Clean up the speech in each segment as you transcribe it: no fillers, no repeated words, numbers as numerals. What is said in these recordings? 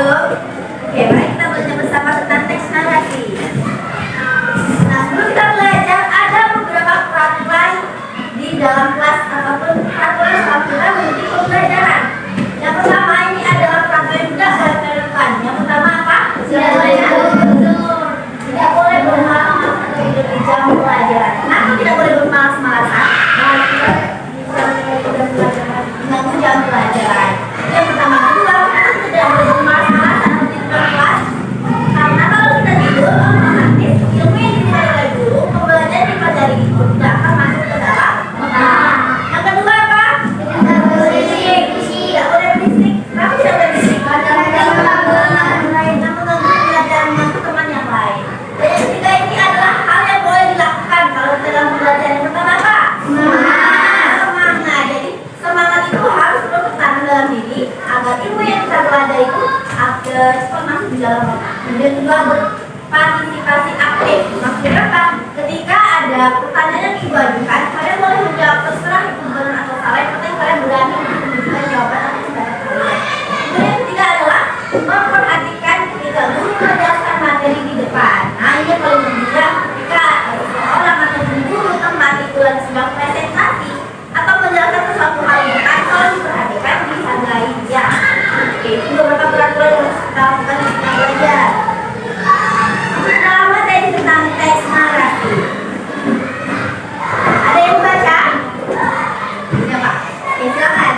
dong. Oke, mari kita belajar bersama tentang teks narasi. Nah, sebelum kita belajar, ada beberapa peraturan di dalam kelas ataupun peraturan selama kita mengikuti pembelajaran. Yang pertama ini adalah peraturan yang tidak boleh terlupakan. Yang pertama apa? Tidak boleh tidur. Tidak boleh bermalas atau tidur di jam pelajaran. Kenapa tidak boleh bermalas-malasan? Mengganggu jam pelajaran. Yang pertama, kedua, kita tidak boleh bermalas-malasan atau tidur di kelas. Karena kalau kita tidur, otomatis ilmu yang dipelajari guru, pembelajaran dipelajari itu tidak akan masuk ke dalam otak. Yang kedua apa? Tidak boleh berisik. Tidak boleh berisik. Kenapa tidak boleh berisik? Karena mengganggu pembelajaran teman yang lain. Dan yang ketiga ini adalah hal yang boleh dilakukan kalau dalam pembelajaran. Yang pertama apa? Semangat. Jadi semangat itu harus terus tertanam dalam diri agar ilmu yang kita pelajari itu cepat masuk di dalam otak. Kemudian juga berpartisipasi aktif. Maksudnya apa? Ketika ada pertanyaan yang diajukan, kalian boleh menjawab terserah itu benar atau salah. Yang penting kalian berani untuk menunjukkan jawaban atau pendapat kalian. Kemudian yang ketiga adalah memperhatikan ketika guru menjelaskan materi di depan. Nah, ini paling penting ketika seorang atau guru tempat itu lagi sedang presentasi atau menjelaskan sesuatu hal yang depan, kalau diperhatikan dihargai ya. Oke, itu beberapa peraturan yang harus kita lakukan di dalam belajar. Sudah materi tentang teks narasi. Ada yang baca? Ya Pak. Oke, silakan.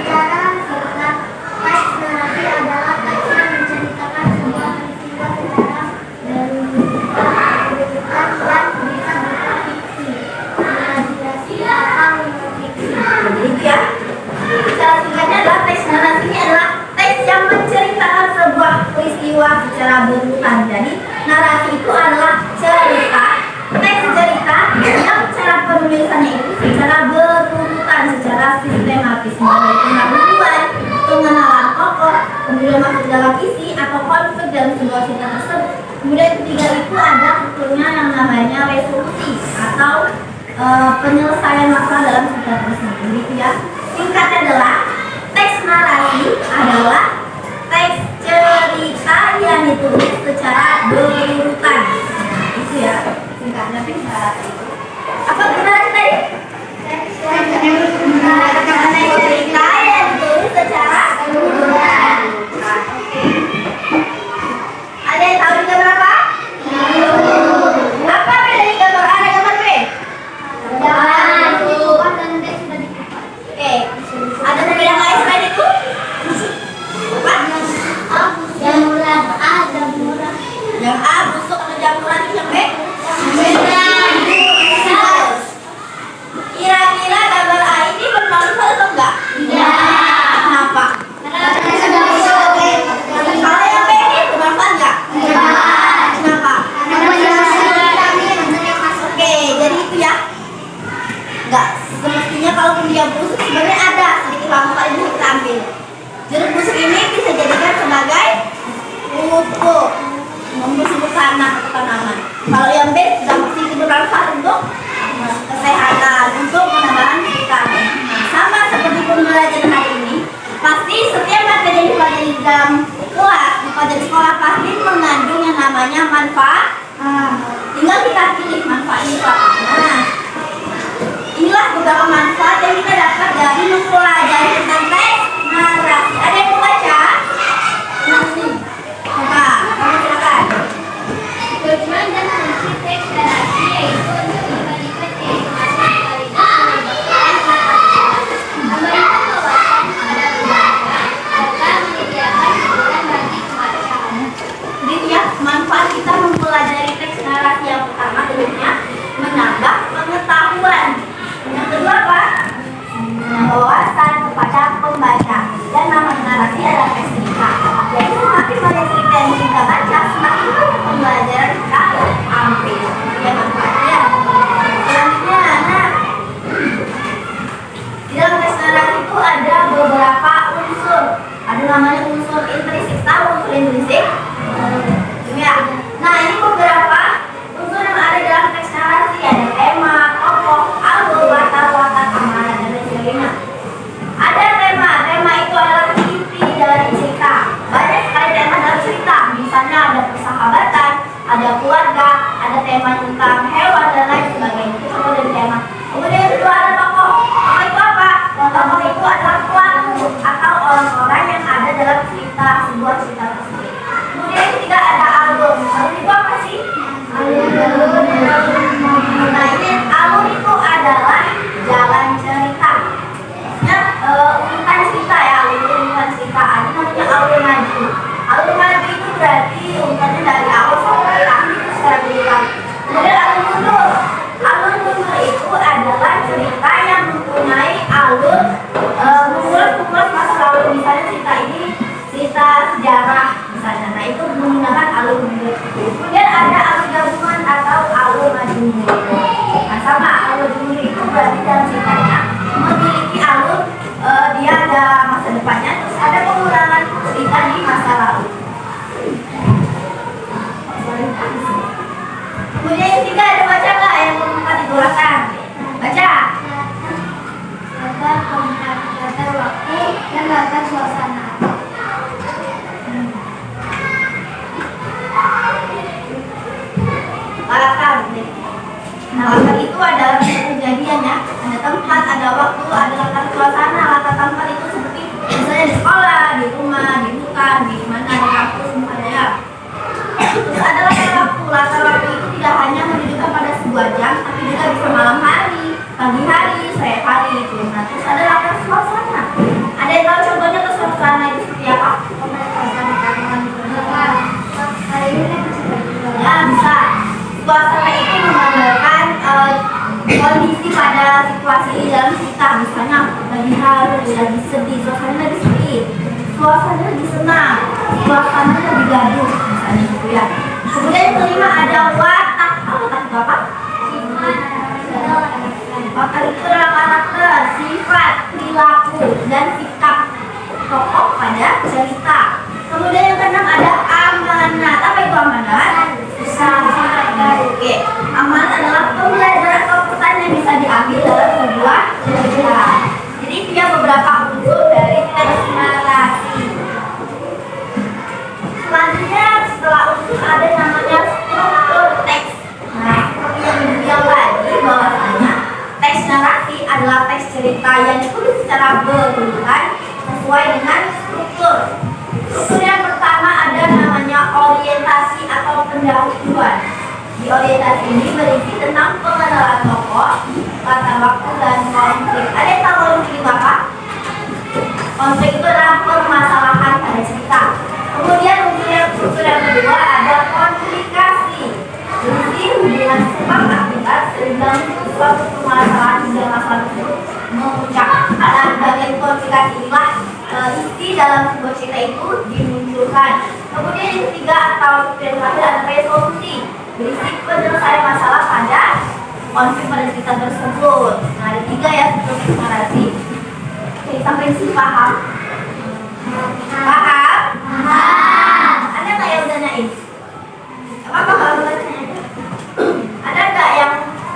Secara singkat, teks narasi adalah teks yang menceritakan sebuah peristiwa secara berurutan dan bisa berupa fiksi, imajinasi, atau non-fiksi. Jadi ya, secara singkatnya adalah teks narasi ini adalah teks yang menceritakan sebuah peristiwa secara berurutan. Jadi narasi itu adalah cerita, teks cerita yang cara penulisannya itu secara berurutan, secara sistematis, mulai pendahuluan, pengenalan tokoh, kemudian masuk dalam isi atau konflik dalam sebuah cerita tersebut. Kemudian ketiga itu ada usulnya yang namanya resolusi atau penyelesaian masalah dalam cerita tersebut. Begitu ya. Singkatnya adalah teks narasi adalah teks cerita yang ditulis secara berurutan. Nah, itu ya singkatnya teks narasi. Apa benar tadi? Teks cerita yang ditulis secara berurutan. Nah, oke. Ada yang tahu juga berapa? Apa bedanya gambar A dan gambar B? Oke, ada mobil yang lain selain itu? Apa? Jamuran A, jamuran Yang A busuk atau jamuran, yang B? Kira-kira gambar A ini bermanfaat atau enggak? Iya. Kenapa? Kalau yang B ini bermanfaat enggak? Kenapa? Oke, jadi itu ya. Enggak, semestinya kalau dia busuk sebenarnya ada sedikit manfaat yang kita ambil. Jeruk busuk ini bisa dijadikan sebagai pupuk, membusuk tanah atau tanaman. Kalau yang B sudah pasti bermanfaat untuk kesehatan, untuk penambahan vitamin. Nah, sama seperti pembelajaran hari ini, pasti setiap materi yang dipelajari di dalam kelas, dipelajari sekolah pasti mengandung yang namanya manfaat. Tinggal kita pilih manfaatnya itu apa. Nah, inilah beberapa manfaat yang kita dapat dari mempelajari tentang teks narasi. Ada yang mau baca? Nanti. Coba, kamu silakan. Tujuan dan fungsi teks narasi yaitu untuk memberikan informasi sekaligus memberikan wawasan kepada pembaca serta menyediakan hiburan bagi pembaca. Jadi ya, manfaat kita mempelajari teks narasi yang pertama tentunya orang-orang yang ada dalam sebuah cerita tersebut. Kemudian yang ketiga ada alur. Alur itu apa sih? Nah, ini alur itu adalah jalan cerita. Urutan cerita ya, urutan cerita. Ada namanya alur maju. Alur maju itu berarti urutannya dari awal sampai akhir secara berulang. Kemudian alur mundur. Alur mundur itu adalah cerita yang mempunyai alur mengulas masa lalu. Misalnya cerita ini cerita sejarah misalnya. Nah, itu menggunakan alur mundur. Kemudian ada alur gabungan atau alur maju mundur. Nah, sama alur mundur itu berarti dalam ceritanya memiliki alur dia ada masa depannya, terus ada pengulangan cerita di masa lalu. Kemudian yang ketiga ada baca nggak yang keempat digunakan? Baca. Latar tempat, latar waktu, dan latar suasana. Latar. Nah, latar itu adalah kejadian ya. Ada tempat, ada waktu, ada latar suasana. Latar tempat itu seperti misalnya di sekolah, di rumah, di hutan, di mana, di kampus misalnya ya. Terus ada latar waktu. Latar waktu itu tidak hanya menunjukkan pada sebuah jam, tapi juga bisa malam hari, pagi hari, sore hari itu. Nah, terus ada latar suasana. Ada yang tahu contohnya latar suasana itu seperti apa? Ya, bisa. Suasana itu menggambarkan kondisi pada situasi di dalam cerita. Misalnya lagi haru, lagi sedih, suasana lagi sedih, suasana lagi senang, suasana lagi gaduh, misalnya gitu ya. Kemudian yang kelima ada watak. Watak itu apa? Watak itu adalah karakter, sifat, perilaku, dan sikap tokoh pada cerita. Kemudian yang keenam ada amanat. Apa itu amanat? Oke, amanat adalah pembelajaran atau pesan yang bisa diambil dalam sebuah cerita. Jadi dia beberapa unsur dari teks narasi. Selanjutnya setelah unsur ada namanya struktur teks. Nah, seperti yang dibilang tadi bahwasanya teks narasi adalah teks cerita yang ditulis secara berurutan sesuai dengan struktur. Struktur yang pertama ada namanya orientasi atau pendahuluan. Di orientasi ini berisi tentang pengenalan tokoh, latar waktu, dan konflik. Ada yang tahu konflik itu apa? Konflik itu adalah permasalahan pada cerita. Kemudian unsur yang kedua ada komplikasi. Berisi hubungan sebab akibat sehingga suatu permasalahan hingga masalah tersebut memuncak. Nah, bagian komplikasi inilah isi dalam sebuah cerita itu dimunculkan. Kemudian yang ketiga atau yang terakhir ada resolusi. Berisi penyelesaian masalah pada konflik pada cerita tersebut. Nah, ada tiga ya struktur narasi. Oke, sampai sini paham? Paham? Ada nggak yang udah naik? Apa kalau udah naik? Ada nggak yang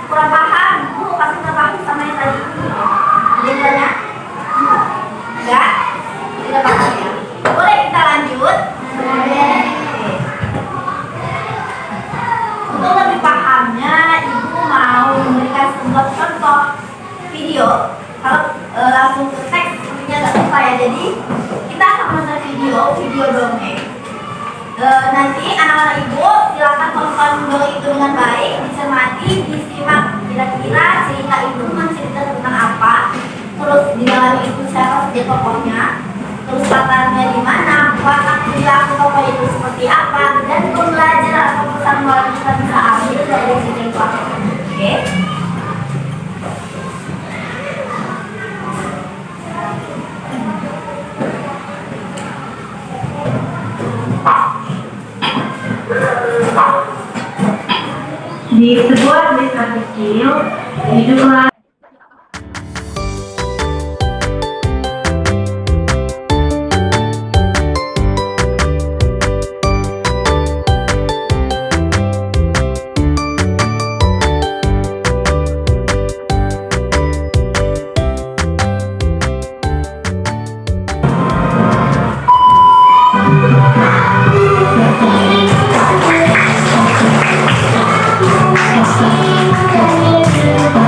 kurang paham? Pasti nggak paham sama yang tadi. Yang tanya? Enggak? Tidak paham ya? Boleh kita lanjut? Boleh. Untuk lebih pahamnya, Ibu mau memberikan sebuah contoh video. Kalau langsung ke teks, sepertinya nggak bisa ya. Jadi kita akan menonton video dongeng. Nanti anak-anak Ibu silakan tonton dongeng itu dengan baik, dicermati, disimak kira-kira cerita itu mencerita tentang apa. Terus di dalam itu siapa saja tokohnya, terus latarnya di mana, watak perilaku tokoh itu seperti apa, dan pembelajaran atau pesan moral kita bisa ambil dari cerita itu apa. Oke? Di sebuah desa kecil, hiduplah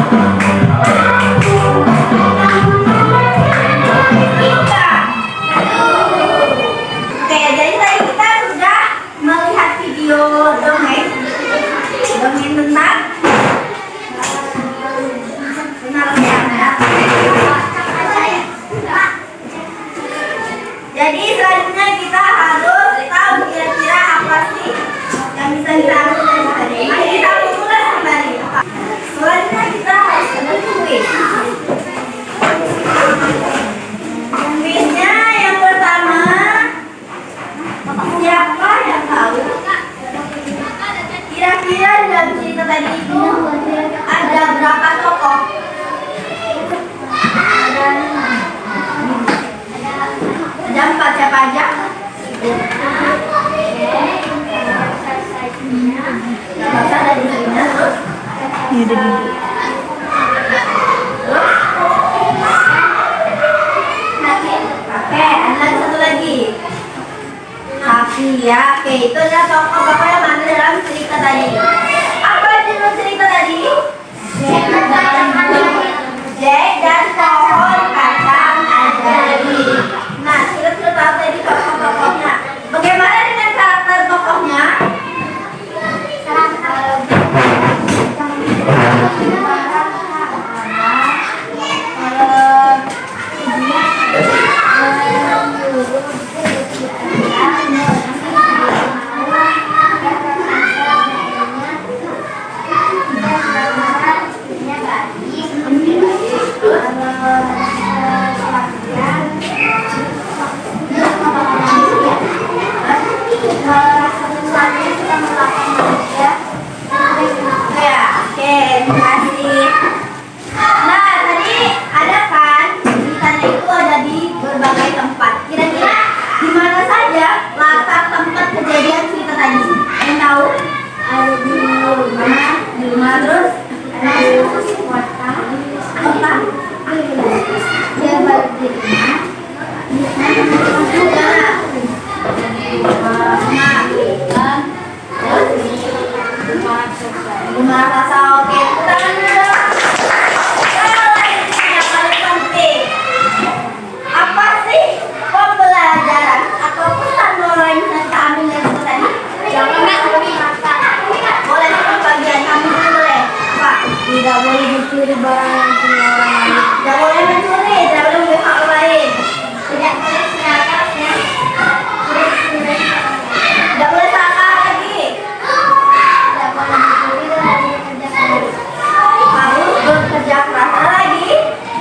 Thank you. Jadi selanjutnya kita harus tahu kira-kira apa sih yang bisa kita ambil dari tadi. Mari kita mulai kembali. Selanjutnya kita harus menulis. Kuisnya yang pertama, siapa yang tahu kira-kira dalam cerita tadi itu ada berapa tokoh? Ada 4, siapa aja? Masa ada di sini terus? Ini ada di Oke, ada lagi satu lagi. Sapi ya, oke itu adalah tokoh yang ada dalam cerita tadi. Apa judul cerita tadi? Jack dan pohon kacang ajaib. Nah, kita sudah tahu tadi tokoh-tokohnya. Bagaimana dengan karakter tokohnya? Tidak boleh mencuri barang yang punya orang lain. Tidak boleh mencuri, tidak boleh mengambil hak orang lain. Tidak boleh serakah ya. Tidak boleh salah lagi. Tidak boleh mencuri dan bekerja keras. Harus bekerja keras. Ada lagi?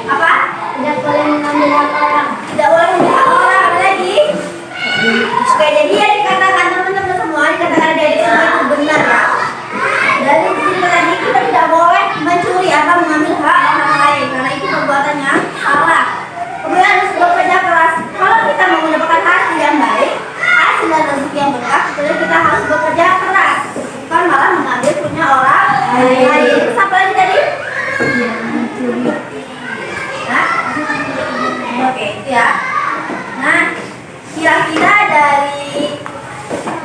Apa? Tidak boleh mengambil hak orang. Tidak boleh mengambil hak orang. Ada lagi? Oke, jadi yang dikatakan teman-teman semua, dikatakan dari semua itu benar ya. Dari sini tadi kita tidak boleh mencuri atau mengambil hak orang lain karena itu perbuatannya salah. Kemudian harus bekerja keras. Kalau kita mau mendapatkan hasil yang baik, hasil dan rezeki yang berkah, kemudian kita harus bekerja keras. Bukan malah mengambil punya orang lain. Terus apa lagi tadi? Nah, oke itu ya. Nah, kira-kira dari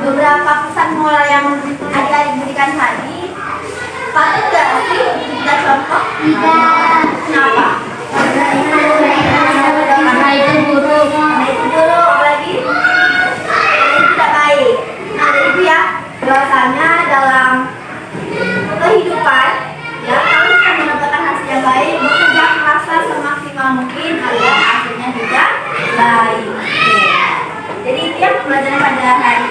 beberapa pesan moral yang adik-adik berikan tadi, patut nggak sih untuk kita contoh? Tidak. Kenapa? Karena itu buruk. Karena itu dulu, apalagi karena itu tidak baik. Nah, dari itu ya, bahwasanya dalam kehidupan, ya kalau kita mendapatkan hasil yang baik, bekerja keraslah semaksimal mungkin agar hasilnya juga baik. Oke. Jadi itu yang pembelajaran pada hari